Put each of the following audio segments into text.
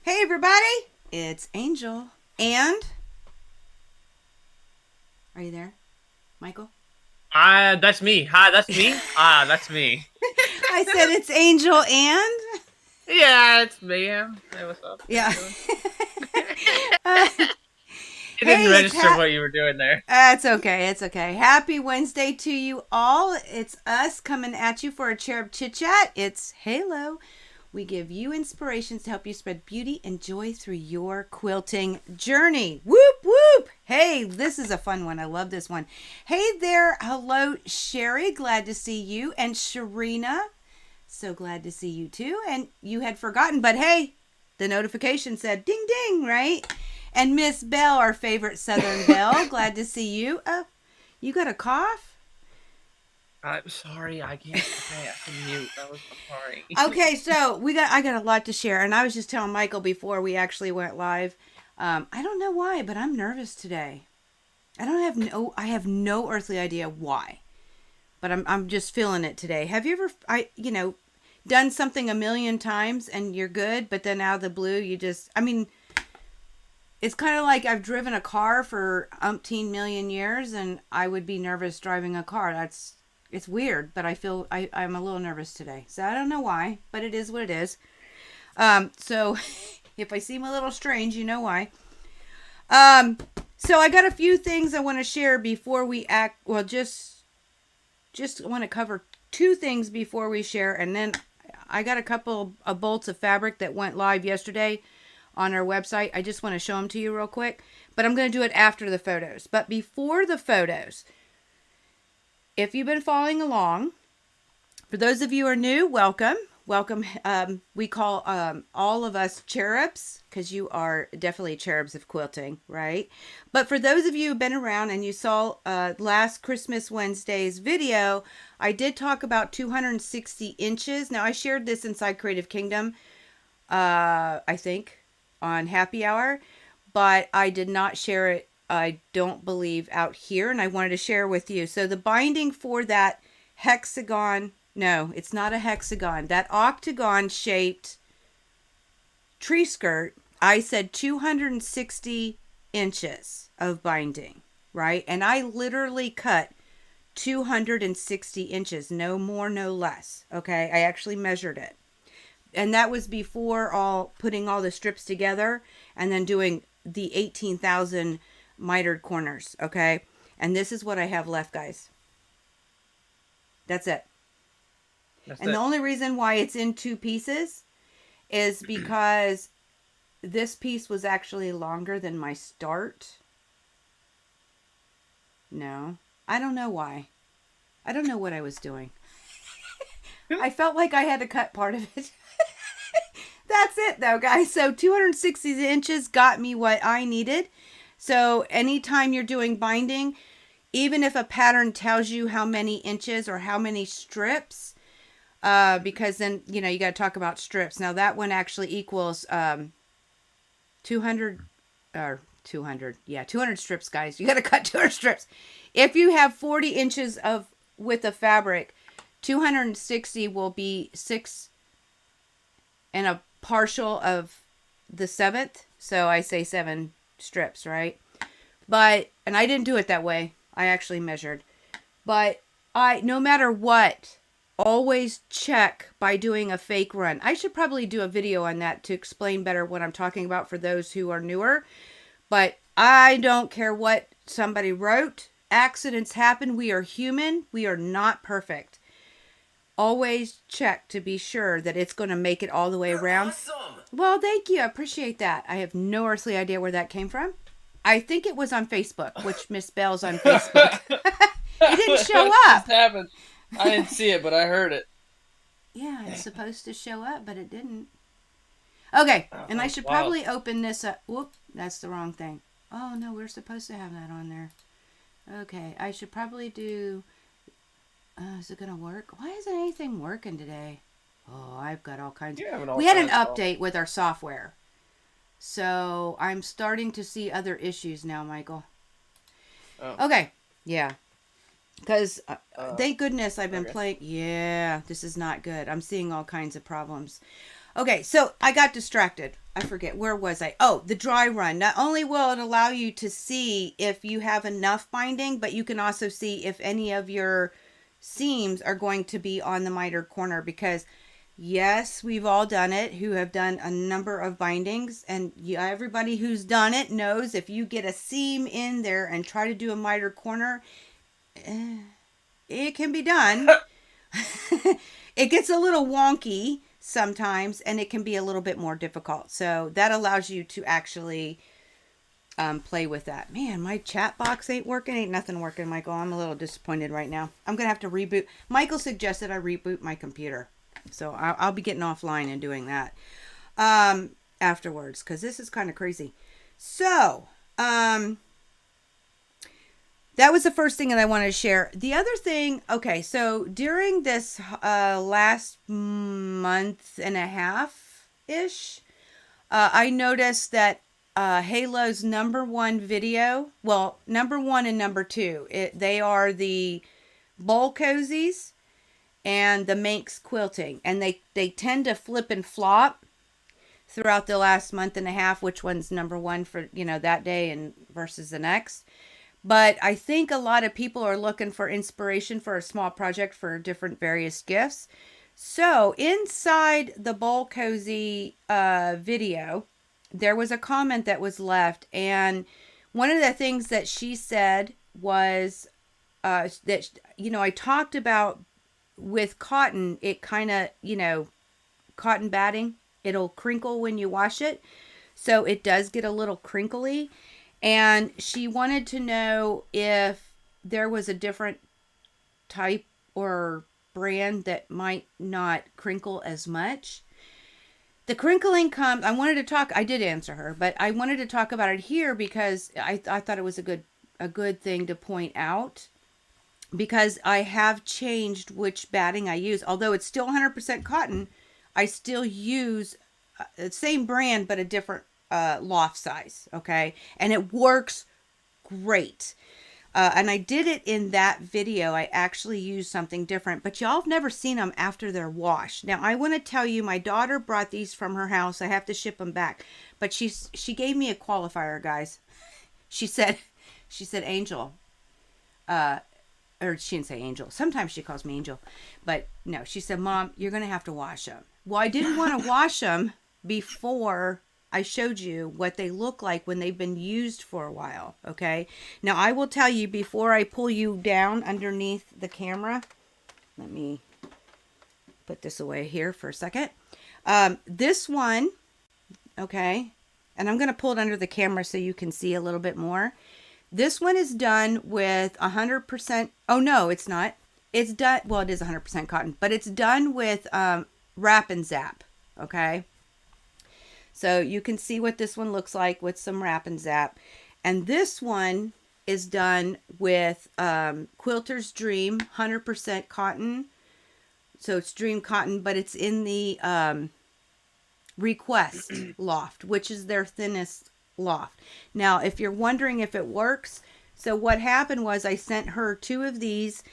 Hey everybody, it's Angel. And are you there, Michael? That's me. Hi, that's me. That's me. I said it's Angel and Yeah, it's me. Hey, what's up? How you yeah. doing? uh, It didn't hey, it's register what you were doing there. it's okay. It's okay. Happy Wednesday to you all. It's us coming at you for a Cherub Chit Chat. It's Halo. We give you inspirations to help you spread beauty and joy through your quilting journey. Whoop, whoop. Hey, this is a fun one. I love this one. Hey there. Hello, Sherry. Glad to see you. And Sharina. So glad to see you too. And you had forgotten, but hey, the notification said ding ding, right? And Miss Bell, our favorite Southern Belle. Glad to see you. You got a cough? I'm sorry. I can't. Okay, I can mute. I'm sorry. Okay, so I got a lot to share, and I was just telling Michael before we actually went live. I don't know why, but I'm nervous today. I have no earthly idea why, but I'm just feeling it today. Have you ever done something a million times and you're good, but then out of the blue it's kind of like I've driven a car for umpteen million years, and I would be nervous driving a car. It's weird, but I'm a little nervous today. So I don't know why, but it is what it is. So if I seem a little strange, you know why. So I got a few things I want to share before we act. Well, just want to cover two things before we share, and then I got a couple of bolts of fabric that went live yesterday on our website. I just want to show them to you real quick, but I'm going to do it after the photos. But before the photos, if you've been following along, for those of you who are new, welcome. Welcome. We call all of us cherubs because you are definitely cherubs of quilting, right? But for those of you who've been around and you saw last Christmas Wednesday's video, I did talk about 260 inches. Now, I shared this inside Creative Kingdom, I think, on Happy Hour, but I did not share it, I don't believe, out here, and I wanted to share with you. So the binding for that hexagon, no, it's not a hexagon, that octagon shaped tree skirt, I said 260 inches of binding, right? And I literally cut 260 inches, no more, no less. Okay, I actually measured it. And that was before putting all the strips together and then doing the 18,000 mitered corners. Okay, and this is what I have left, guys. That's it. That's And the it. only reason why it's in two pieces is because this piece was actually longer than my start. No, I don't know why. I don't know what I was doing. I felt like I had to cut part of it. That's it though, guys. So 260 inches got me what I needed. So anytime you're doing binding, even if a pattern tells you how many inches or how many strips, because then, you got to talk about strips. Now that one actually equals 200 or 200. Yeah, 200 strips, guys. You got to cut 200 strips. If you have 40 inches of width of fabric, 260 will be 6 and a partial of the 7th. So I say 7 strips, right? And I didn't do it that way. I actually measured. But no matter what, always check by doing a fake run. I should probably do a video on that to explain better what I'm talking about for those who are newer. But I don't care what somebody wrote. Accidents happen. We are human. We are not perfect. Always check to be sure that it's going to make it all the way around. Awesome. Well, thank you. I appreciate that. I have no earthly idea where that came from. I think it was on Facebook, which Miss Bell's on Facebook. It didn't show It up. just happened. I didn't see it, but I heard it. Yeah, it's supposed to show up, but it didn't. Okay, and I That's should wild. probably open this up. Whoop, that's the wrong thing. Oh, no, we're supposed to have that on there. Okay, I should probably do... is it going to work? Why isn't anything working today? Oh, I've got all kinds of... You're having all We had an kinds of problems. update with our software. So I'm starting to see other issues now, Michael. Oh. Okay, yeah. Because Uh, thank goodness I've been okay. playing. Yeah, this is not good. I'm seeing all kinds of problems. Okay, so I got distracted. I forget, where was I? Oh, the dry run. Not only will it allow you to see if you have enough binding, but you can also see if any of your seams are going to be on the mitered corner, because yes, we've all done it who have done a number of bindings, and everybody who's done it knows if you get a seam in there and try to do a mitered corner, it can be done. It gets a little wonky sometimes, and it can be a little bit more difficult. So that allows you to actually play with that. Man, my chat box ain't working. Ain't nothing working, Michael. I'm a little disappointed right now. I'm going to have to reboot. Michael suggested I reboot my computer. So I'll be getting offline and doing that afterwards, because this is kind of crazy. So that was the first thing that I wanted to share. The other thing, okay, so during this last month and a half-ish, I noticed that Halo's #1 video, well, #1 and #2, they are the bowl cozies and the Manx quilting. And they tend to flip and flop throughout the last month and a half, which one's #1 for, that day and versus the next. But I think a lot of people are looking for inspiration for a small project for different various gifts. So inside the bowl cozy video, there was a comment that was left. And one of the things that she said was that, I talked about with cotton, it kind of, cotton batting, it'll crinkle when you wash it. So it does get a little crinkly. And she wanted to know if there was a different type or brand that might not crinkle as much. The crinkling comes, I did answer her, but I wanted to talk about it here because I thought it was a good thing to point out, because I have changed which batting I use. Although it's still 100% cotton, I still use the same brand, but a different loft size. Okay. And it works great. And I did it in that video. I actually used something different, but y'all have never seen them after they're washed. Now, I want to tell you, my daughter brought these from her house. I have to ship them back, but she gave me a qualifier, guys. She said, Angel, or she didn't say Angel. Sometimes she calls me Angel, but no, she said, Mom, you're going to have to wash them. Well, I didn't want to wash them before I showed you what they look like when they've been used for a while. Okay. Now I will tell you, before I pull you down underneath the camera, let me put this away here for a second. This one, okay, and I'm going to pull it under the camera so you can see a little bit more. This one is done with 100%. Oh no, it's not. It's done. Well, it is 100% cotton, but it's done with wrap and zap. Okay. So you can see what this one looks like with some wrap and zap. And this one is done with Quilter's Dream, 100% cotton. So it's Dream Cotton, but it's in the Request loft, which is their thinnest loft. Now, if you're wondering if it works, so what happened was I sent her 2 of these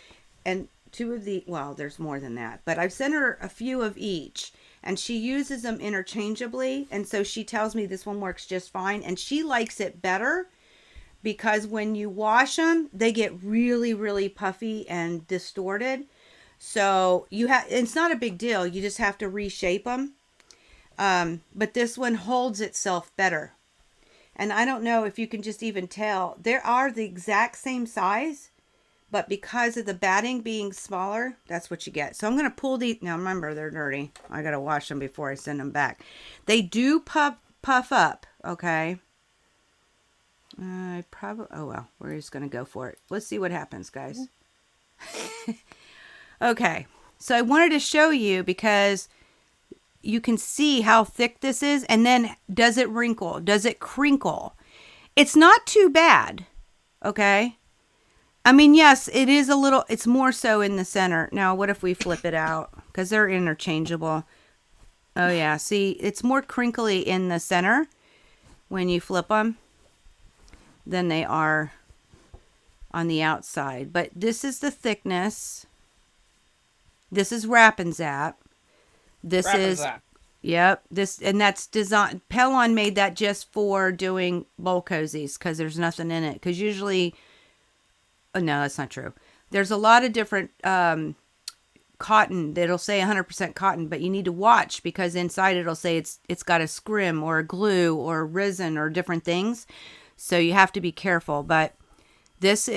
and 2 of the, well, there's more than that, but I've sent her a few of each. And she uses them interchangeably. And so she tells me this one works just fine. And she likes it better because when you wash them, they get really, really puffy and distorted. So it's not a big deal. You just have to reshape them. But this one holds itself better. And I don't know if you can just even tell. They are the exact same size. But because of the batting being smaller, that's what you get. So I'm going to pull these. Now remember, they're dirty. I got to wash them before I send them back. They do puff up, okay? Oh well, we're just going to go for it. Let's see what happens, guys. Okay, so I wanted to show you because you can see how thick this is. And then, does it wrinkle? Does it crinkle? It's not too bad, okay? I mean, yes, it is a little, it's more so in the center. Now, what if we flip it out? Because they're interchangeable. Oh, yeah. See, it's more crinkly in the center when you flip them than they are on the outside. But this is the thickness. This is Wrap and Zap. This Wrap and is Zap. Yep. That's design. Pellon made that just for doing bowl cozies because there's nothing in it. Because usually, oh no, that's not true. There's a lot of different cotton that'll say 100% cotton, but you need to watch because inside it'll say it's got a scrim or a glue or resin or different things. So you have to be careful. But this.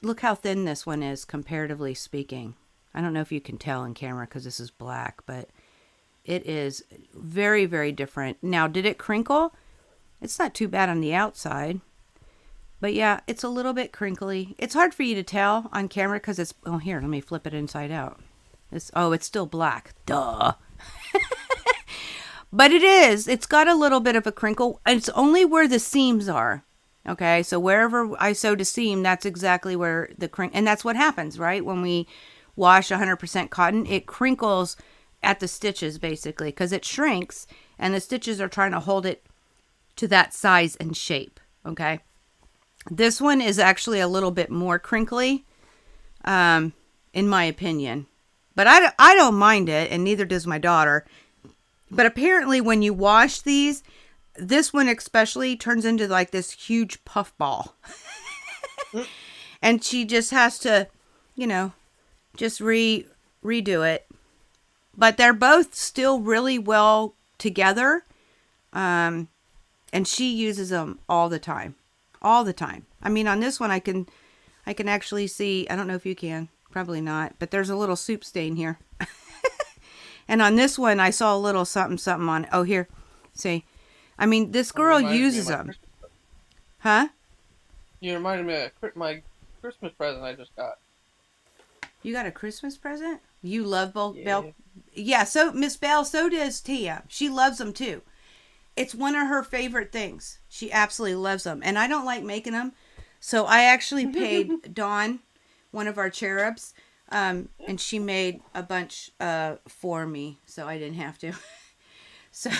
Look how thin this one is comparatively speaking. I don't know if you can tell in camera because this is black, but it is very, very different. Now, did it crinkle? It's not too bad on the outside. But yeah, it's a little bit crinkly. It's hard for you to tell on camera because it's... Oh, here, let me flip it inside out. It's still black. Duh. But it is. It's got a little bit of a crinkle. And it's only where the seams are. Okay, so wherever I sewed a seam, that's exactly where the crinkle... And that's what happens, right? When we wash 100% cotton, it crinkles at the stitches, basically, because it shrinks. And the stitches are trying to hold it to that size and shape. Okay? This one is actually a little bit more crinkly, in my opinion. But I don't mind it, and neither does my daughter. But apparently when you wash these, this one especially turns into like this huge puff ball. And she just has to, just redo it. But they're both still really well together. And she uses them all the time. All the time. I mean, on this one, I can actually see, I don't know if you can, probably not, but there's a little soup stain here. And on this one, I saw a little something, something on, oh, here, see. I mean, this girl uses them. Huh? You reminded me of my Christmas present I just got. You got a Christmas present? You love Bell? Yeah. Yeah, so Miss Bell, so does Tia. She loves them too. It's one of her favorite things. She absolutely loves them. And I don't like making them. So I actually paid Dawn, one of our cherubs, and she made a bunch for me. So I didn't have to. So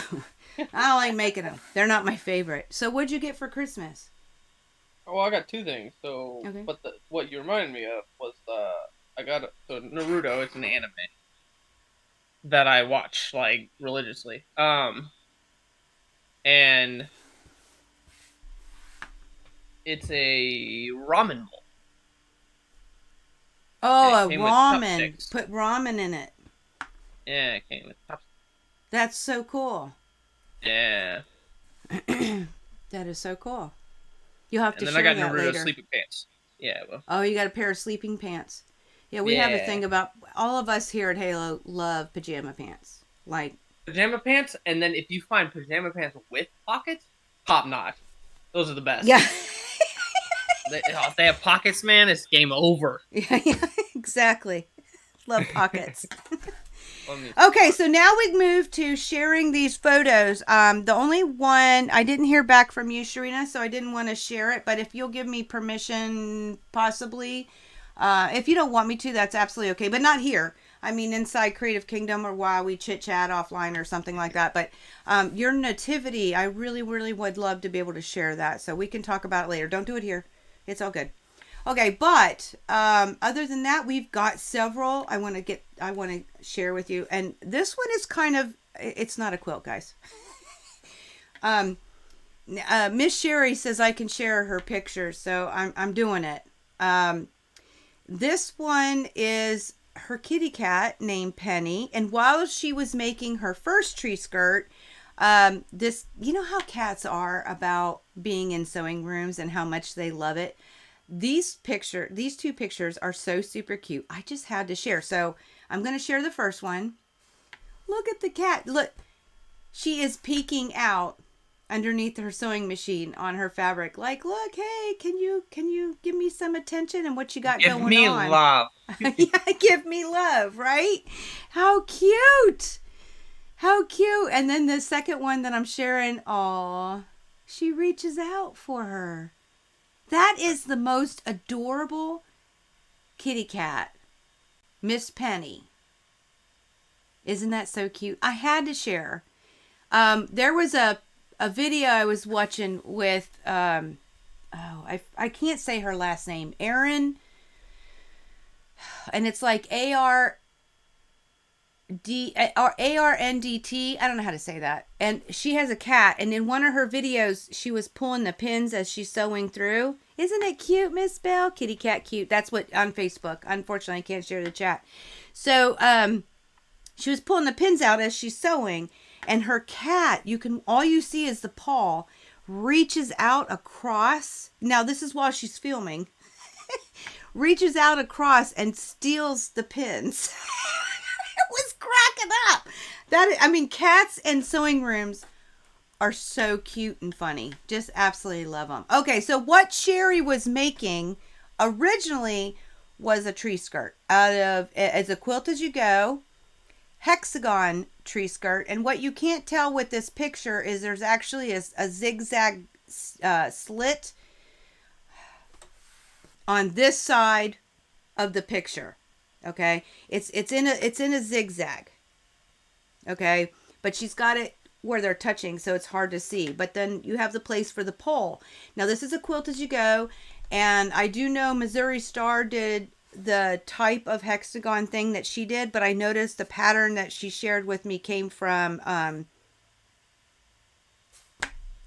I don't like making them. They're not my favorite. So what'd you get for Christmas? Well, I got two things. So, Okay. but what you reminded me of was I got so Naruto. It's an anime that I watch like religiously. And it's a ramen bowl. Oh, It a came with ramen. chopsticks. Put ramen in it. Yeah, it came with chopsticks. That's so cool. Yeah. That is so cool. You'll have to And then share I got that Naruto later. sleeping pants. Yeah, well. Oh, you got a pair of sleeping pants. Yeah, we have a Yeah. thing about all of us here at Halo love pajama pants. Like Pajama pants, and then if you find pajama pants with pockets, top notch. Those are the best. yeah. If they have pockets, man, it's game over. Yeah, exactly. Love pockets. Let me- Okay, so now we move to sharing these photos. The only one I didn't hear back from you, Sharina, so I didn't want to share it. But if you'll give me permission, possibly. If you don't want me to, that's absolutely okay. But not here. I mean, inside Creative Kingdom or while we chit chat offline or something like that. But your nativity, I really, really would love to be able to share that. So we can talk about it later. Don't do it here. It's all good. Okay, but other than that, we've got several I want to share with you. And this one is kind of, it's not a quilt, guys. Miss Sherry says I can share her pictures, so I'm doing it. This one is her kitty cat named Penny, and while she was making her first tree skirt, this, you know how cats are about being in sewing rooms and how much they love it. These two pictures are so super cute. I just had to share. So I'm going to share the first one. Look at the cat. Look, she is peeking out underneath her sewing machine on her fabric. Like, look, hey, can you give me some attention and what you got Give going me on? love. Yeah, give me love, right? How cute. How cute. And then the second one that I'm sharing, aw, she reaches out for her. That is the most adorable kitty cat. Miss Penny. Isn't that so cute? I had to share. There was a video I was watching with, I can't say her last name. Erin. And it's like D or ARNDT. I don't know how to say that. And she has a cat. And in one of her videos, she was pulling the pins as she's sewing through. Isn't it cute, Miss Bell? Kitty cat cute. That's what on Facebook. Unfortunately, I can't share the chat. So she was pulling the pins out as she's sewing, and her cat, all you see is the paw, reaches out across. Now this is while she's filming. Reaches out across and steals the pins. It was cracking up. Cats and sewing rooms are so cute and funny. Just absolutely love them. Okay, so what Sherry was making originally was a tree skirt out of, as a quilt as you go, hexagon tree skirt. And what you can't tell with this picture is there's actually a zigzag slit on this side of the picture. Okay, it's in a zigzag. Okay, but she's got it where they're touching, so it's hard to see. But then you have the place for the pole. Now this is a quilt as you go, and I do know Missouri Star did the type of hexagon thing that she did, but I noticed the pattern that she shared with me came from I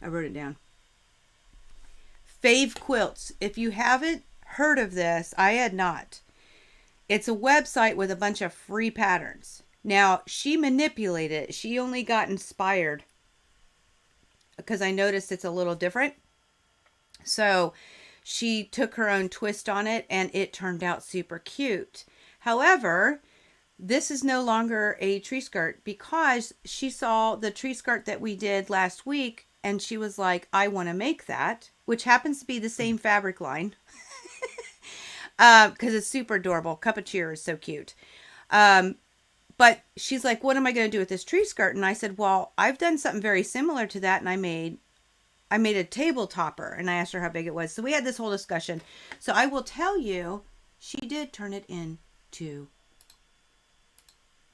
wrote it down. Fave Quilts. If you haven't heard of this, I had not. It's a website with a bunch of free patterns. Now, she manipulated it. She only got inspired because I noticed it's a little different. So she took her own twist on it, and it turned out super cute. However, this is no longer a tree skirt because she saw the tree skirt that we did last week, and she was like, I want to make that, which happens to be the same fabric line. Because it's super adorable. Cup of Cheer is so cute. But she's like, what am I going to do with this tree skirt? And I said, well, I've done something very similar to that. And I made a table topper. And I asked her how big it was. So we had this whole discussion. So I will tell you, she did turn it into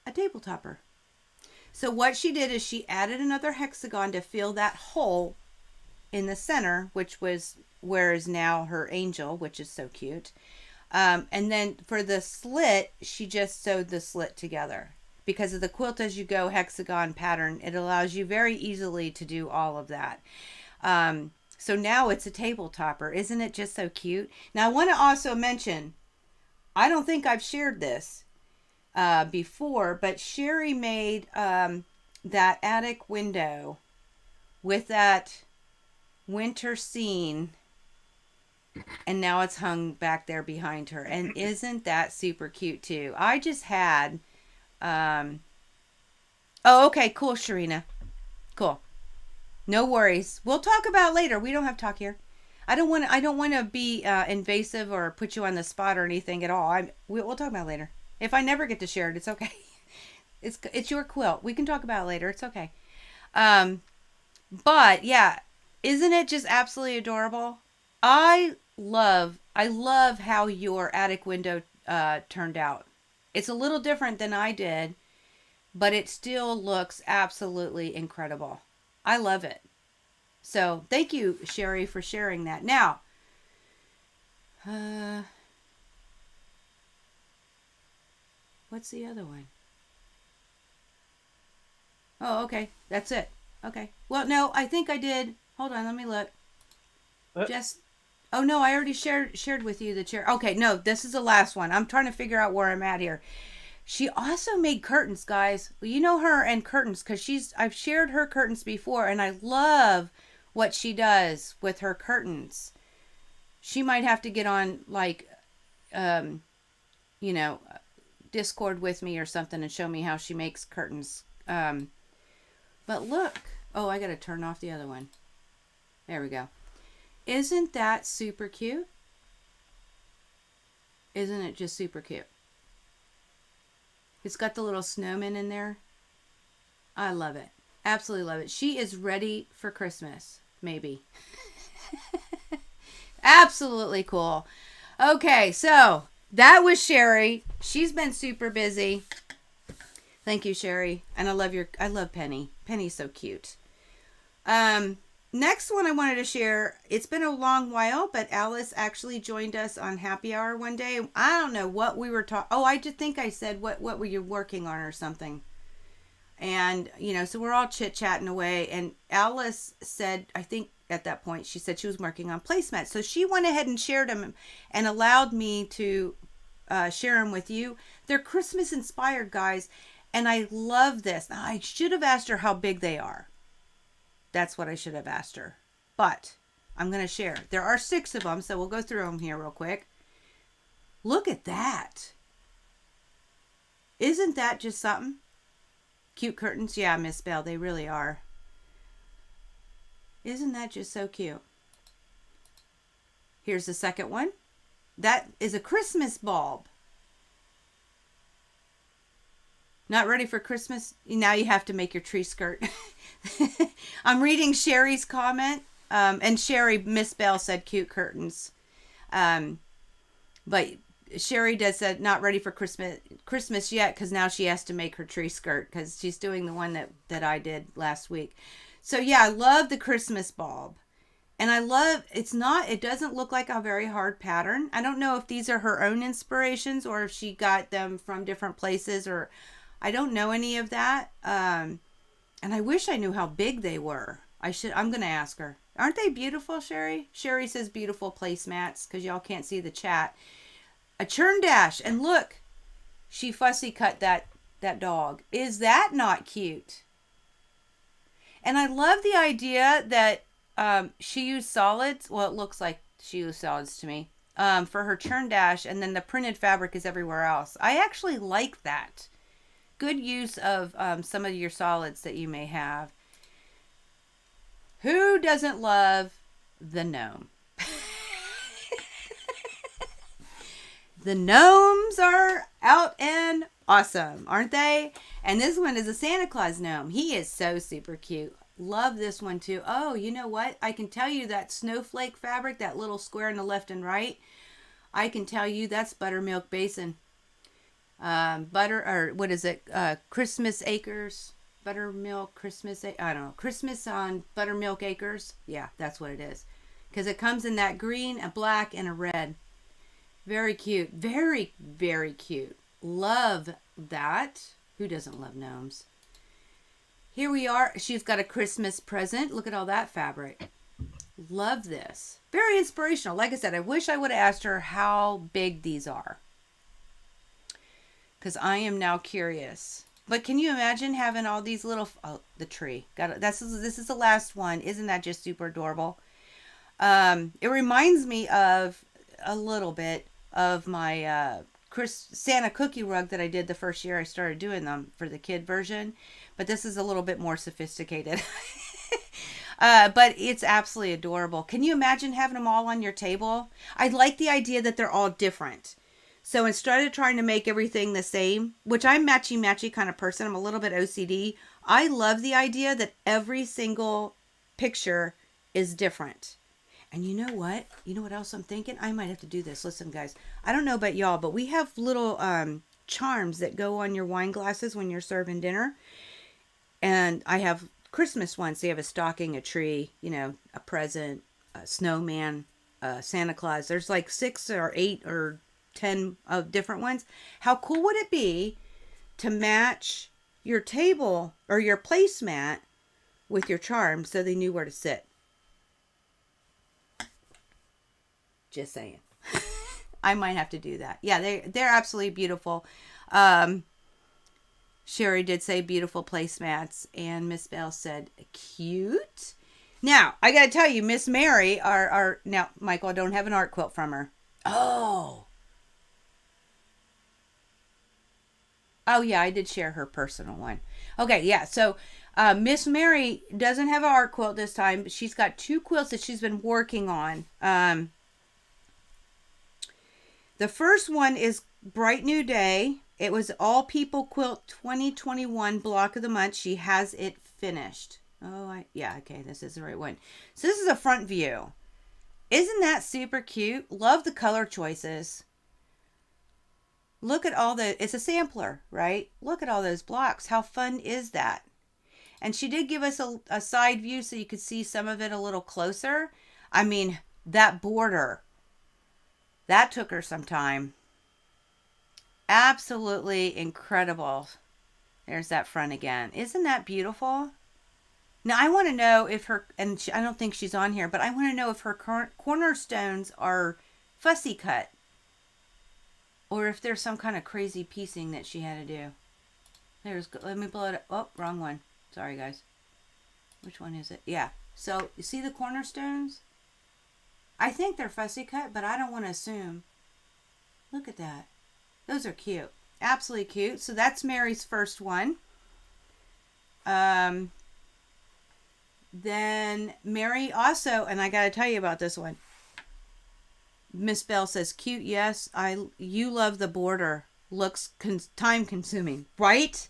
a table topper. So what she did is she added another hexagon to fill that hole in the center, which was where is now her angel, which is so cute. And then for the slit, she just sewed the slit together. Because of the quilt as you go hexagon pattern, it allows you very easily to do all of that. So now it's a table topper. Isn't it just so cute? Now I want to also mention, I don't think I've shared this before, but Sherry made that attic window with that winter scene. And now it's hung back there behind her. And isn't that super cute too? I just had, oh, okay, cool, Sharina. Cool. No worries. We'll talk about it later. We don't have to talk here. I don't want to be invasive or put you on the spot or anything at all. We'll talk about it later. If I never get to share it, it's okay. It's your quilt. We can talk about it later. It's okay. But yeah, isn't it just absolutely adorable? I love how your attic window turned out. It's a little different than I did, but it still looks absolutely incredible. I love it. So thank you, Sherry, for sharing that. Now, what's the other one? Oh, okay. That's it. Okay. Well, no, I think I did. Hold on, let me look. Oh no, I already shared with you the chair. Okay, no, this is the last one. I'm trying to figure out where I'm at here. She also made curtains, guys. Well, you know her and curtains because I've shared her curtains before, and I love what she does with her curtains. She might have to get on Discord with me or something and show me how she makes curtains. But look, oh, I gotta turn off the other one. There we go. Isn't that super cute? Isn't it just super cute? It's got the little snowman in there. I love it. Absolutely love it. She is ready for Christmas. Maybe. Absolutely cool. Okay, so that was Sherry. She's been super busy. Thank you, Sherry. And I love Penny. Penny's so cute. next one I wanted to share, it's been a long while, but Alice actually joined us on happy hour one day. I don't know what we were talking. Oh, I just think I said, what were you working on or something? And, so we're all chit chatting away. And Alice said, I think at that point, she said she was working on placemats. So she went ahead and shared them and allowed me to share them with you. They're Christmas inspired, guys. And I love this. Now, I should have asked her how big they are. That's what I should have asked her. But I'm going to share. There are 6 of them, so we'll go through them here real quick. Look at that. Isn't that just something? Cute curtains. Yeah, Miss Bell, they really are. Isn't that just so cute? Here's the second one. That is a Christmas bulb. Not ready for Christmas? Now you have to make your tree skirt. I'm reading Sherry's comment. And Sherry, Miss Bell said cute curtains. But Sherry does said not ready for Christmas yet, because now she has to make her tree skirt because she's doing the one that I did last week. So yeah, I love the Christmas bulb. And I love, it doesn't look like a very hard pattern. I don't know if these are her own inspirations or if she got them from different places, or I don't know any of that. And I wish I knew how big they were. I'm going to ask her. Aren't they beautiful, Sherry? Sherry says beautiful placemats because y'all can't see the chat. A churn dash. And look, she fussy cut that dog. Is that not cute? And I love the idea that she used solids. Well, it looks like she used solids to me for her churn dash. And then the printed fabric is everywhere else. I actually like that. Good use of some of your solids that you may have. Who doesn't love the gnome? The gnomes are out and awesome, aren't they? And this one is a Santa Claus gnome. He is so super cute. Love this one too. Oh, you know what? I can tell you that snowflake fabric, that little square in the left and right, I can tell you that's buttermilk basin. Christmas acres, buttermilk, I don't know, Christmas on buttermilk acres. Yeah, that's what it is. Because it comes in that green, a black, and a red. Very cute. Very, very cute. Love that. Who doesn't love gnomes? Here we are. She's got a Christmas present. Look at all that fabric. Love this. Very inspirational. Like I said, I wish I would have asked her how big these are, because I am now curious. But can you imagine having all these little... Oh, the tree. This is the last one. Isn't that just super adorable? It reminds me of a little bit of my Santa cookie rug that I did the first year I started doing them for the kid version. But this is a little bit more sophisticated. But it's absolutely adorable. Can you imagine having them all on your table? I like the idea that they're all different. So instead of trying to make everything the same, which I'm matchy kind of person, I'm a little bit OCD. I love the idea that every single picture is different. And you know what? You know what else I'm thinking? I might have to do this. Listen, guys, I don't know about y'all, but we have little charms that go on your wine glasses when you're serving dinner. And I have Christmas ones. So you have a stocking, a tree, a present, a snowman, Santa Claus. There's like 6 or 8 or 10 of different ones. How cool would it be to match your table or your placemat with your charm so they knew where to sit? Just saying. I might have to do that. Yeah, they're absolutely beautiful. Sherry did say beautiful placemats, and Miss Bell said cute. Now, I got to tell you, Miss Mary, now, Michael, I don't have an art quilt from her. Oh, yeah, I did share her personal one. Okay, yeah, so Miss Mary doesn't have an art quilt this time, but she's got 2 quilts that she's been working on. The first one is Bright New Day. It was All People Quilt 2021 Block of the Month. She has it finished. Okay, this is the right one. So this is a front view. Isn't that super cute? Love the color choices. Look at it's a sampler, right? Look at all those blocks. How fun is that? And she did give us a side view so you could see some of it a little closer. I mean, that border, that took her some time. Absolutely incredible. There's that front again. Isn't that beautiful? Now, I want to know if her, and I don't think she's on here, but I want to know if her cornerstones are fussy cut or if there's some kind of crazy piecing that she had to do. Let me blow it up. Oh, wrong one. Sorry, guys. Which one is it? Yeah. So, you see the cornerstones? I think they're fussy cut, but I don't want to assume. Look at that. Those are cute. Absolutely cute. So, that's Mary's first one. Then Mary also, and I got to tell you about this one. Miss Bell says, cute, yes. You love the border. Looks time consuming, right?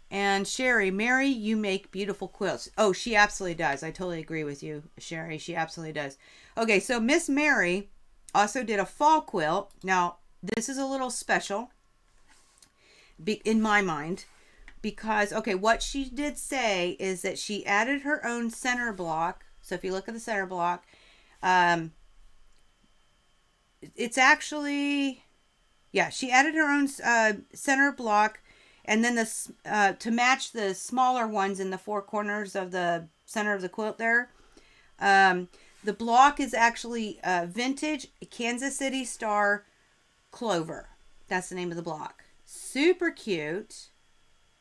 And Sherry, Mary, you make beautiful quilts. Oh, she absolutely does. I totally agree with you, Sherry. She absolutely does. Okay, so Miss Mary also did a fall quilt. Now, this is a little special in my mind because, okay, what she did say is that she added her own center block. So if you look at the center block, it's actually, yeah, she added her own center block, and then this to match the smaller ones in the four corners of the center of the quilt there. The block is actually vintage Kansas City Star Clover. That's the name of the block. Super cute.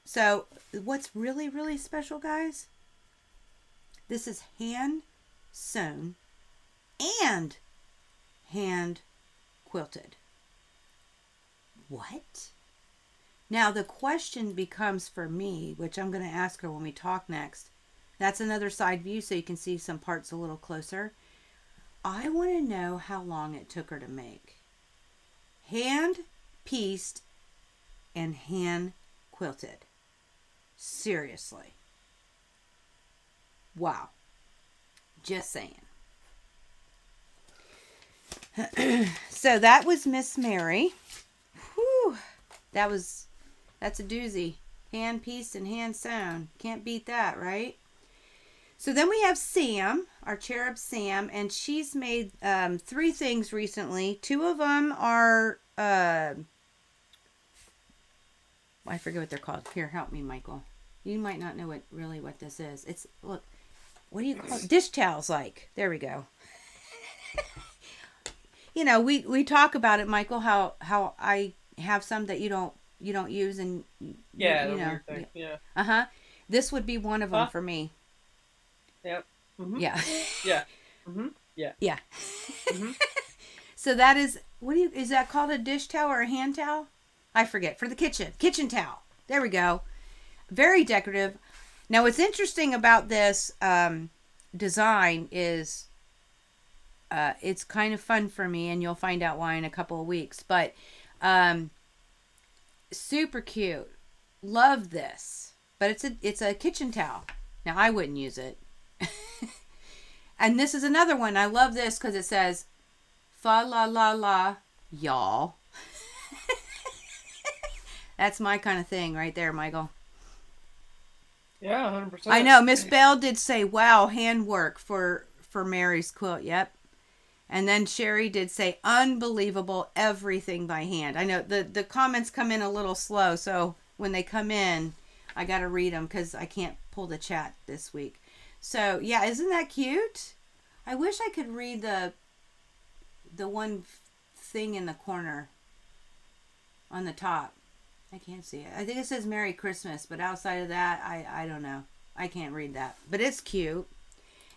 So what's really, really special, guys? This is hand sewn and hand quilted. What? Now the question becomes for me, which I'm going to ask her when we talk next. That's another side view so you can see some parts a little closer. I want to know how long it took her to make. Hand pieced and hand quilted. Seriously. Wow. Just saying. So that was Miss Mary. Whew. That's a doozy. Hand pieced and hand sewn. Can't beat that, right? So then we have Sam, our cherub Sam, and she's made 3 things recently. 2 of them are, I forget what they're called. Here, help me, Michael. You might not know what this is. It's, look, what do you call it? Dish towels, like. There we go. You know, we talk about it, Michael, how I have some that you don't use, and Yeah, you know, weird thing. Yeah. uh-huh. This would be one of them for me. Yep. Mm-hmm. Yeah. Yeah. Mm-hmm. Yeah. Yeah. Mm-hmm. So that is, is that called a dish towel or a hand towel? I forget. For the kitchen towel. There we go. Very decorative. Now what's interesting about this design is it's kind of fun for me, and you'll find out why in a couple of weeks, but super cute. Love this. But it's a kitchen towel. Now I wouldn't use it. And this is another one. I love this because it says, fa la la la, y'all. That's my kind of thing right there, Michael. Yeah, 100%. I know. Miss Bell did say, wow, handwork for Mary's quilt. Yep. And then Sherry did say, unbelievable, everything by hand. I know the comments come in a little slow, so when they come in, I got to read them because I can't pull the chat this week. So, yeah, isn't that cute? I wish I could read the one thing in the corner on the top. I can't see it. I think it says Merry Christmas, but outside of that, I don't know. I can't read that. But it's cute.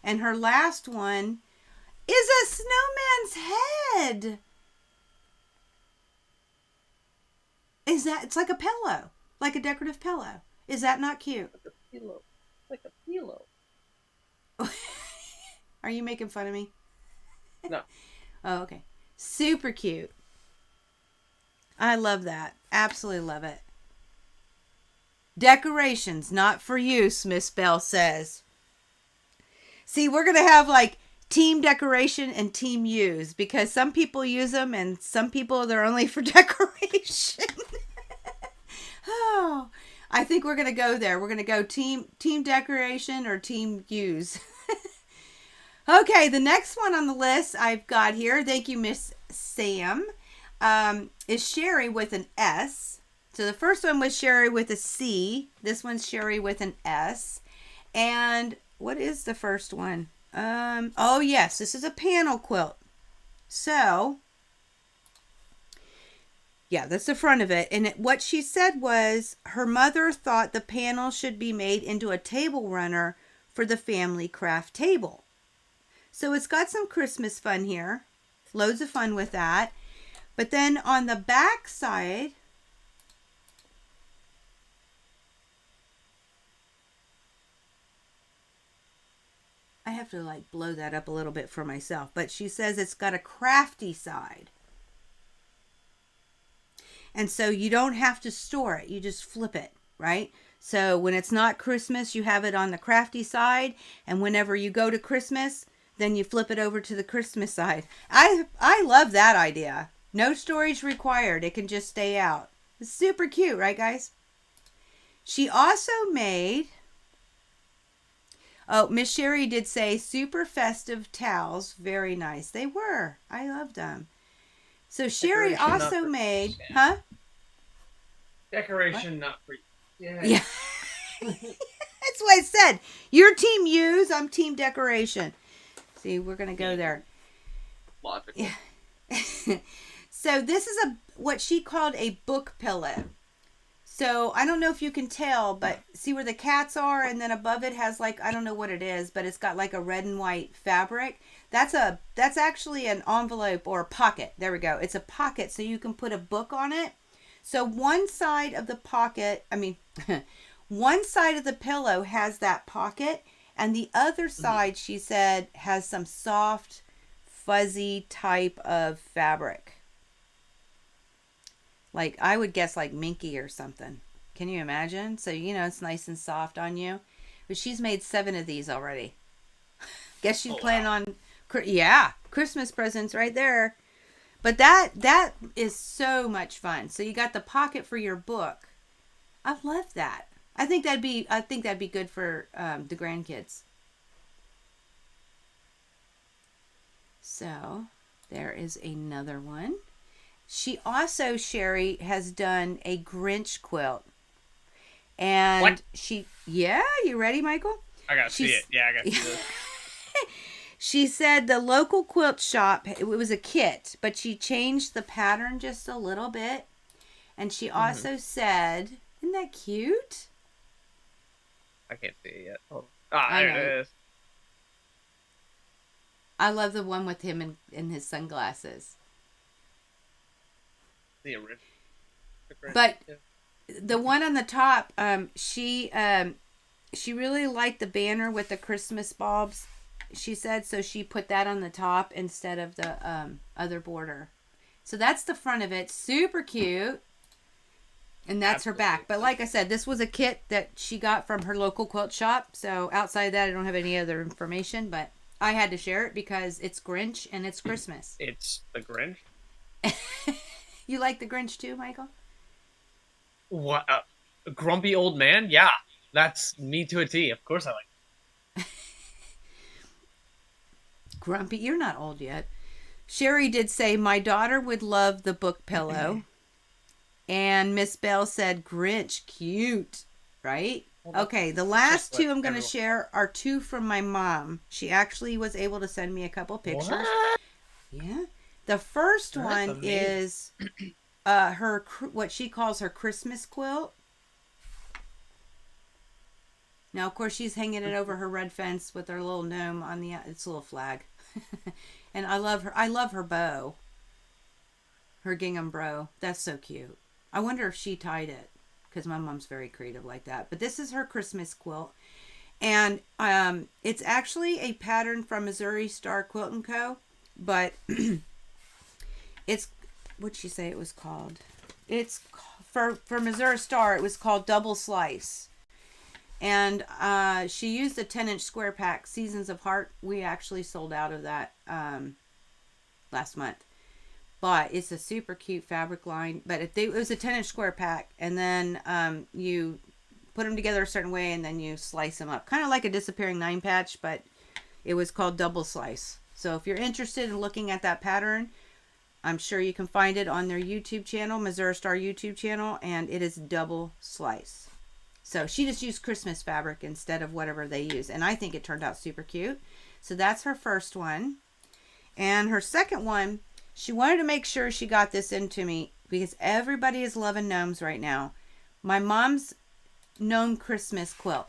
And her last one is a snowman's head. It's like a pillow, like a decorative pillow. Is that not cute? Like a pillow. Like a pillow. Are you making fun of me? No. Oh, okay. Super cute. I love that. Absolutely love it. Decorations, not for use, Miss Bell says. See, we're going to have like team decoration and team use, because some people use them and some people they're only for decoration. Oh, I think we're gonna go there. We're gonna go team decoration or team use. Okay, the next one on the list I've got here. Thank you, Miss Sam. Is Sherry with an S. So the first one was Sherry with a C. This one's Sherry with an S. And what is the first one? Oh yes, this is a panel quilt. So yeah, that's the front of it. And what she said was her mother thought the panel should be made into a table runner for the family craft table. So it's got some Christmas fun here. Loads of fun with that. But then on the back side, I have to like blow that up a little bit for myself. But she says it's got a crafty side. And so you don't have to store it. You just flip it, right? So when it's not Christmas, you have it on the crafty side. And whenever you go to Christmas, then you flip it over to the Christmas side. I love that idea. No storage required. It can just stay out. It's super cute, right, guys? She also made... Oh, Miss Sherry did say super festive towels. Very nice. They were. I loved them. So Sherry Decoration, also not for made... you. Huh? Decoration, not for you. Yeah. That's what I said. You're team use. I'm team decoration. See, we're going to go there. Logical. Yeah. So this is what she called a book pillow. So I don't know if you can tell, but see where the cats are, and then above it has like, I don't know what it is, but it's got like a red and white fabric. That's actually an envelope or a pocket. There we go. It's a pocket, so you can put a book on it. So one side of the pocket, one side of the pillow has that pocket, and the other side, she said, has some soft, fuzzy type of fabric. Like, I would guess like minky or something. Can you imagine? So, it's nice and soft on you. But she's made 7 of these already. Guess she's planning on, Christmas presents right there. But that is so much fun. So you got the pocket for your book. I love that. I think that'd be good for the grandkids. So there is another one. She also, Sherry, has done a Grinch quilt. And what? You ready, Michael? I gotta see it. Yeah, I gotta see this. She said the local quilt shop, it was a kit, but she changed the pattern just a little bit. And she also said, isn't that cute? I can't see it yet. Oh. There it is. I love the one with him in his sunglasses. The original. But the one on the top, she really liked the banner with the Christmas bulbs. She said so she put that on the top instead of the other border. So that's the front of it. Super cute. And that's her back. But like I said, this was a kit that she got from her local quilt shop. So outside of that, I don't have any other information. But I had to share it because it's Grinch and it's Christmas. It's the Grinch? You like the Grinch too, Michael? What? A grumpy old man? Yeah. That's me to a T. Of course I like it. Grumpy? You're not old yet. Sherry did say, my daughter would love the book pillow. And Miss Bell said, Grinch, cute. Right? Okay, the last two I'm going to share are 2 from my mom. She actually was able to send me a couple pictures. What? Yeah. The first one amazing. is her what she calls her Christmas quilt. Now, of course, she's hanging it over her red fence with her little gnome on the it's a little flag. And I love her bow. Her gingham bow. That's so cute. I wonder if she tied it, because my mom's very creative like that. But this is her Christmas quilt. And it's actually a pattern from Missouri Star Quilt & Co. But it's, what'd she say it was called? It's, for Missouri Star, it was called Double Slice. And she used a 10-inch square pack, Seasons of Heart. We actually sold out of that last month. But it's a super cute fabric line. But it was a 10-inch square pack. And then you put them together a certain way, and then you slice them up. Kind of like a disappearing nine patch, but it was called double slice. So if you're interested in looking at that pattern, I'm sure you can find it on their YouTube channel, Missouri Star YouTube channel, and it is double slice. So she just used Christmas fabric instead of whatever they use, and I think it turned out super cute. So that's her first one. And her second one, she wanted to make sure she got this into me because everybody is loving gnomes right now. My mom's gnome Christmas quilt.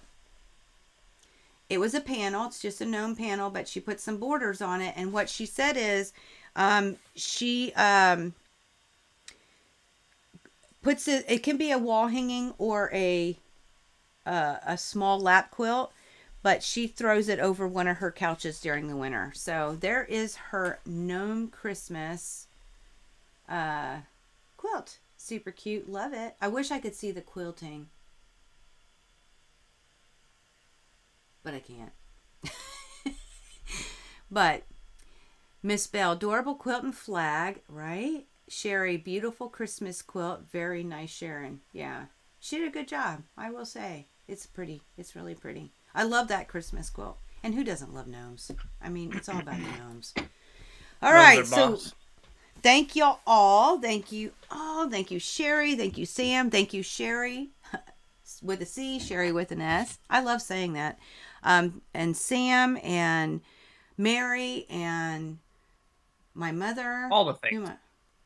It was a panel. It's just a gnome panel, but she put some borders on it. And what she said is she puts it can be a wall hanging or a small lap quilt, but she throws it over one of her couches during the winter. So there is her gnome Christmas quilt. Super cute. Love it. I wish I could see the quilting, but I can't. But Miss Bell, adorable quilt and flag, right? Sherry, beautiful Christmas quilt. Very nice, Sharon. Yeah. She did a good job, I will say. It's pretty. It's really pretty. I love that Christmas quilt. And who doesn't love gnomes? I mean, it's all about the gnomes. All right, so thank y'all all. Thank you all. Thank you, Sherry. Thank you, Sam. Thank you, Sherry with a C, Sherry with an S. I love saying that. And Sam and Mary and my mother. All the things.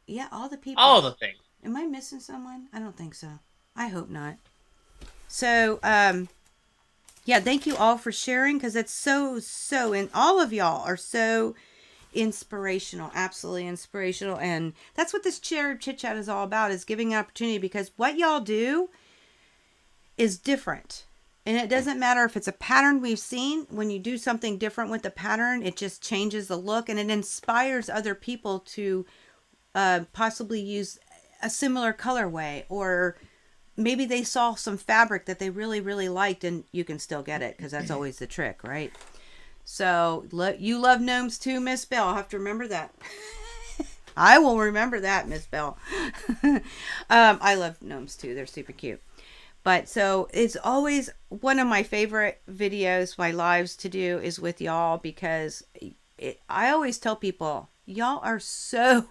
Yeah, all the people. All the things. Am I missing someone? I don't think so. I hope not. So, yeah, thank you all for sharing because it's so, and all of y'all are so inspirational, absolutely inspirational. And that's what this Cherub Chit Chat is all about, is giving an opportunity, because what y'all do is different. And it doesn't matter if it's a pattern we've seen. When you do something different with the pattern, it just changes the look, and it inspires other people to possibly use a similar colorway, or maybe they saw some fabric that they really, really liked, and you can still get it because that's always the trick, right? So you love gnomes too, Miss Bell. I'll have to remember that. I will remember that, Miss Bell. I love gnomes too. They're super cute. But so it's always one of my favorite videos, my lives to do is with y'all, because I always tell people, y'all are so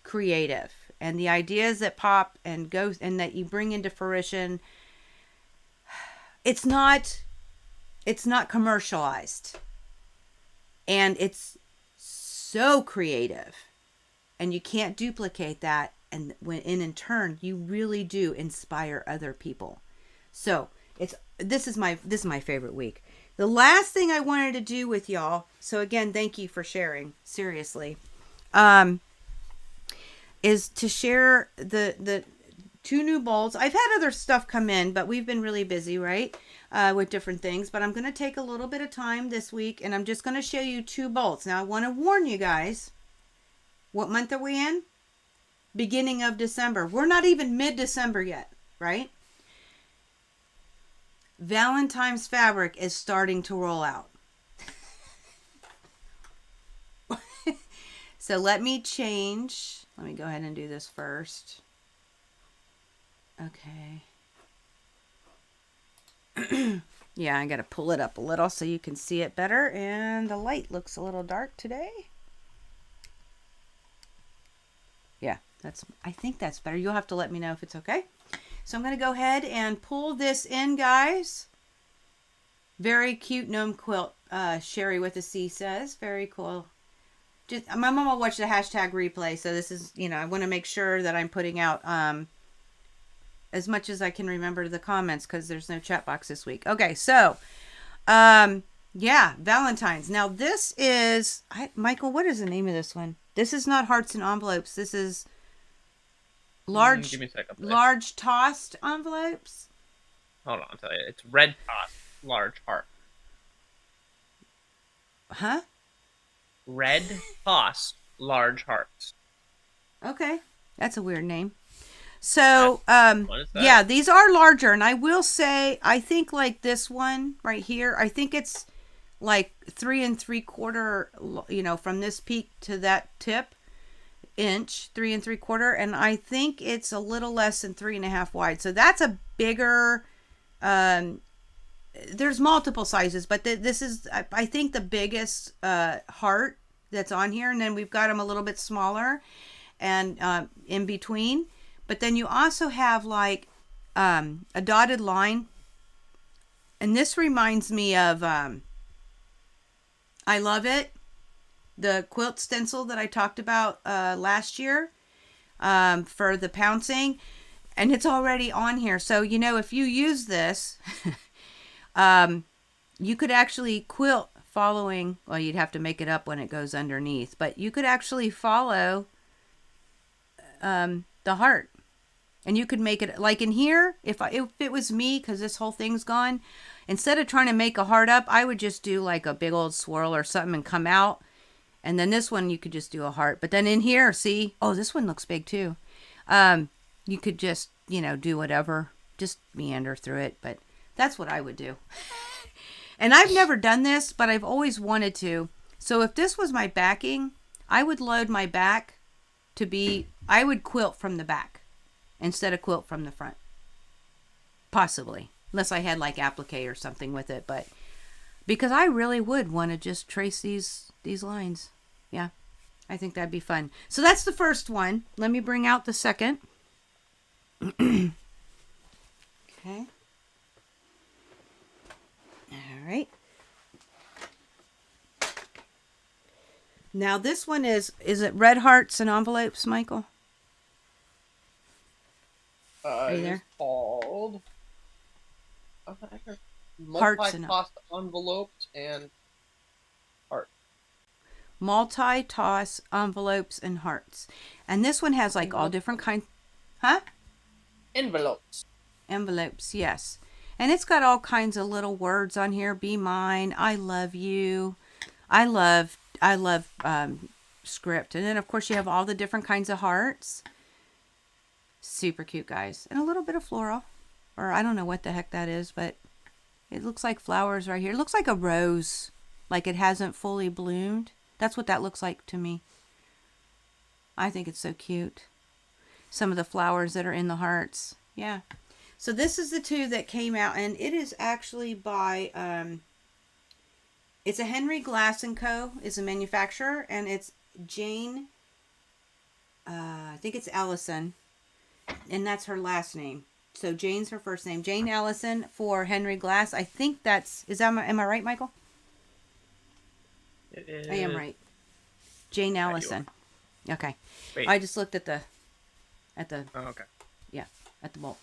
creative, and the ideas that pop and go and that you bring into fruition, it's not commercialized, and it's so creative, and you can't duplicate that. And in turn, you really do inspire other people. So this is my favorite week. The last thing I wanted to do with y'all, so again, thank you for sharing, seriously, is to share the 2 new bowls. I've had other stuff come in, but we've been really busy, right? With different things. But I'm going to take a little bit of time this week, and I'm just going to show you 2 bowls. Now, I want to warn you guys, what month are we in? Beginning of December. We're not even mid-December yet, right? Valentine's fabric is starting to roll out. So let me change. Let me go ahead and do this first. Okay. Yeah, I got to pull it up a little so you can see it better. And the light looks a little dark today. Yeah, I think that's better. You'll have to let me know if it's okay. So I'm going to go ahead and pull this in, guys. Very cute gnome quilt, Sherry with a C says. Very cool. Just my mom will watch the hashtag replay, so this is, I want to make sure that I'm putting out as much as I can remember the comments, because there's no chat box this week. Okay, so yeah, Valentine's. Now this is Michael, what is the name of this one? This is not hearts and envelopes. This is large, give me a second, large tossed envelopes. Hold on, I'll tell you. It's red tossed large heart. Huh? Red tossed large hearts. Okay, that's a weird name. So, yeah, these are larger, and I will say, I think like this one right here, I think it's like 3 3/4, from this peak to that tip inch, 3 3/4, and I think it's a little less than 3.5 wide. So that's a bigger there's multiple sizes, but this is, I think, the biggest heart that's on here. And then we've got them a little bit smaller and in between. But then you also have like a dotted line. And this reminds me of, I Love It, the quilt stencil that I talked about last year for the pouncing. And it's already on here. So, you know, if you use this, you could actually quilt following, well, you'd have to make it up when it goes underneath, but you could actually follow the heart. And you could make it like in here, if it was me, because this whole thing's gone, instead of trying to make a heart up, I would just do like a big old swirl or something and come out. And then this one, you could just do a heart. But then in here, see, oh, this one looks big too. You could just, you know, do whatever, just meander through it. But that's what I would do. And I've never done this, but I've always wanted to. So if this was my backing, I would load my back to be, I would quilt from the back instead of quilt from the front. Possibly. Unless I had like applique or something with it. But because I really would want to just trace these lines. Yeah. I think that'd be fun. So that's the first one. Let me bring out the second. Okay. All right. Now this one is it red hearts and envelopes, Michael? Are you there? It's called Hearts and multi-tossed envelopes and heart. Multi-toss envelopes and hearts. And this one has like all different kinds. Huh? Envelopes. Envelopes, yes. And it's got all kinds of little words on here. Be mine. I love you. I love script. And then of course you have all the different kinds of hearts. Super cute, guys. And a little bit of floral. Or I don't know what the heck that is, but it looks like flowers right here. It looks like a rose. Like it hasn't fully bloomed. That's what that looks like to me. I think it's so cute. Some of the flowers that are in the hearts. Yeah. So this is the two that came out, and it is actually by, it's a Henry Glass & Co. is a manufacturer, and it's Jane, I think it's Allison, and that's her last name. So Jane's her first name. Jane Allison for Henry Glass. I think that's, am I right, Michael? It is. I am right. Jane Allison. Okay. Wait. I just looked at the, Oh, okay. yeah, at the bolt.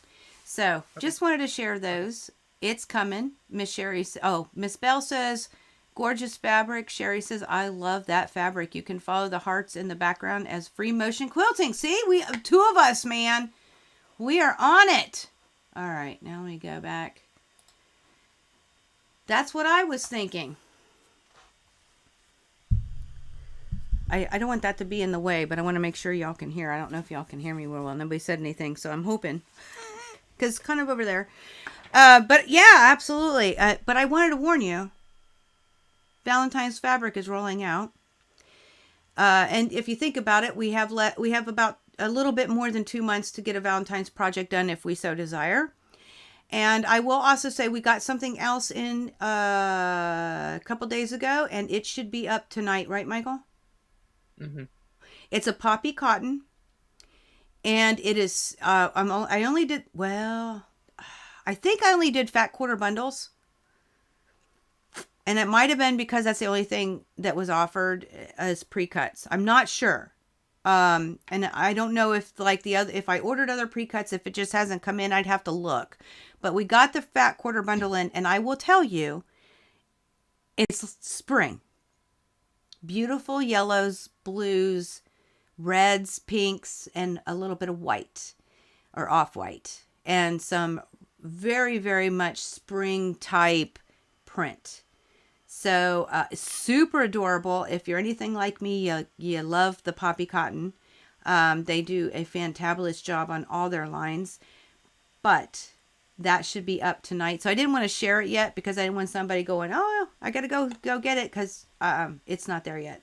So just wanted to share those. It's coming. Miss Sherry, Miss Bell says, gorgeous fabric. Sherry says, I love that fabric. You can follow the hearts in the background as free motion quilting. See, we two of us, man. We are on it. All right, now let me go back. That's what I was thinking. I don't want that to be in the way, but I want to make sure y'all can hear. I don't know if y'all can hear me well. Nobody said anything, so I'm hoping. Because it's kind of over there. But yeah, absolutely. But I wanted to warn you. Valentine's fabric is rolling out. And if you think about it, we have about a little bit more than 2 months to get a Valentine's project done if we so desire. And I will also say we got something else in a couple days ago, and it should be up tonight, right, Michael? Mm-hmm. It's a poppy cotton, and it is. I think I only did fat quarter bundles, and it might have been because that's the only thing that was offered as pre-cuts. I'm not sure. And I don't know if if I ordered other pre-cuts, if it just hasn't come in, I'd have to look. But we got the fat quarter bundle in, and I will tell you, it's spring. Beautiful yellows, blues, reds, pinks, and a little bit of white or off-white, and some very, very much spring type print. So super adorable. If you're anything like me, you love the poppy cotton. They do a fantabulous job on all their lines, but that should be up tonight. So I didn't want to share it yet because I didn't want somebody going, oh, I got to go get it, because it's not there yet.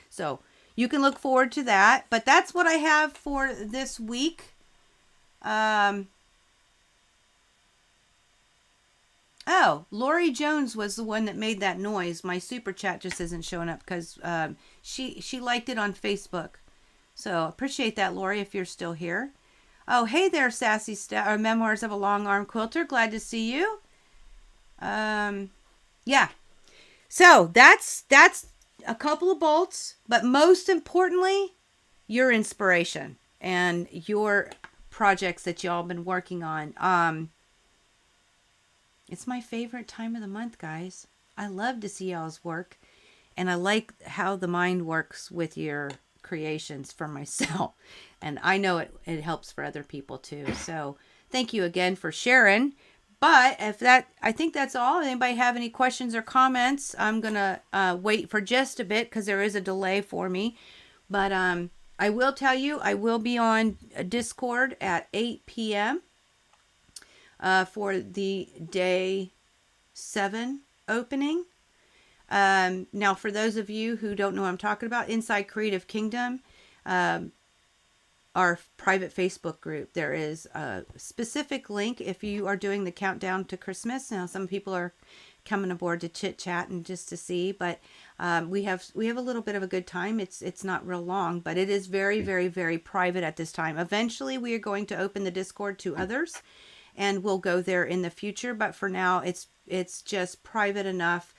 So you can look forward to that. But that's what I have for this week. Oh, Lori Jones was the one that made that noise. My super chat just isn't showing up because she liked it on Facebook. So appreciate that, Lori, if you're still here. Oh, hey there, Sassy Memoirs of a Long Arm Quilter. Glad to see you. Yeah. So that's a couple of bolts, but most importantly, your inspiration and your projects that y'all been working on. It's my favorite time of the month, guys. I love to see y'all's work, and I like how the mind works with your creations for myself. And I know it helps for other people too. So thank you again for sharing. But I think that's all. If anybody have any questions or comments, I'm going to wait for just a bit because there is a delay for me. But I will tell you, I will be on Discord at 8 p.m. For the day 7 opening. Now, for those of you who don't know what I'm talking about, inside Creative Kingdom, our private Facebook group, there is a specific link if you are doing the countdown to Christmas. Now, some people are coming aboard to chit chat and just to see, but we have a little bit of a good time. It's not real long, but it is very, very, very private at this time. Eventually, we are going to open the Discord to others, and we'll go there in the future. But for now, it's just private enough,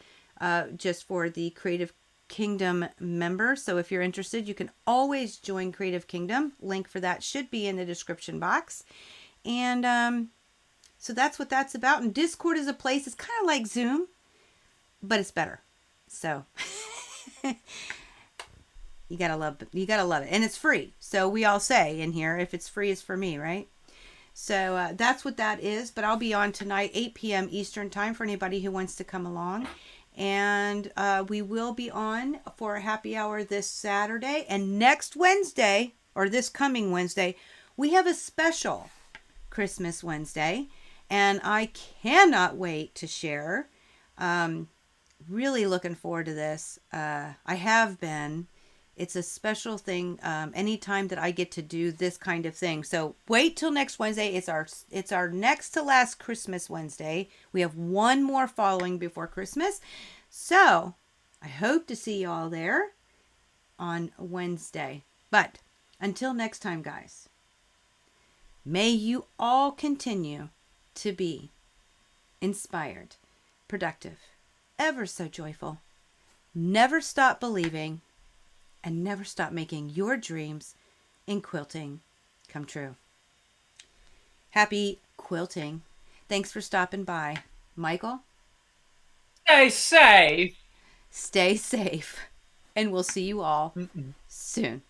just for the Creative Kingdom members. So if you're interested, you can always join Creative Kingdom. Link for that should be in the description box. And so that's what that's about. And Discord is a place, it's kind of like Zoom, but it's better. So you gotta love it. And it's free. So we all say in here, if it's free, it's for me, right? So that's what that is. But I'll be on tonight, 8 p.m. Eastern time for anybody who wants to come along. And we will be on for a happy hour this Saturday. And next Wednesday, or this coming Wednesday, we have a special Christmas Wednesday. And I cannot wait to share. Really looking forward to this. I have been. It's a special thing anytime that I get to do this kind of thing. So wait till next Wednesday. It's our next to last Christmas Wednesday. We have one more following before Christmas. So I hope to see you all there on Wednesday. But until next time, guys, may you all continue to be inspired, productive, ever so joyful. Never stop believing. And never stop making your dreams in quilting come true. Happy quilting. Thanks for stopping by. Michael? Stay safe. Stay safe. And we'll see you all soon.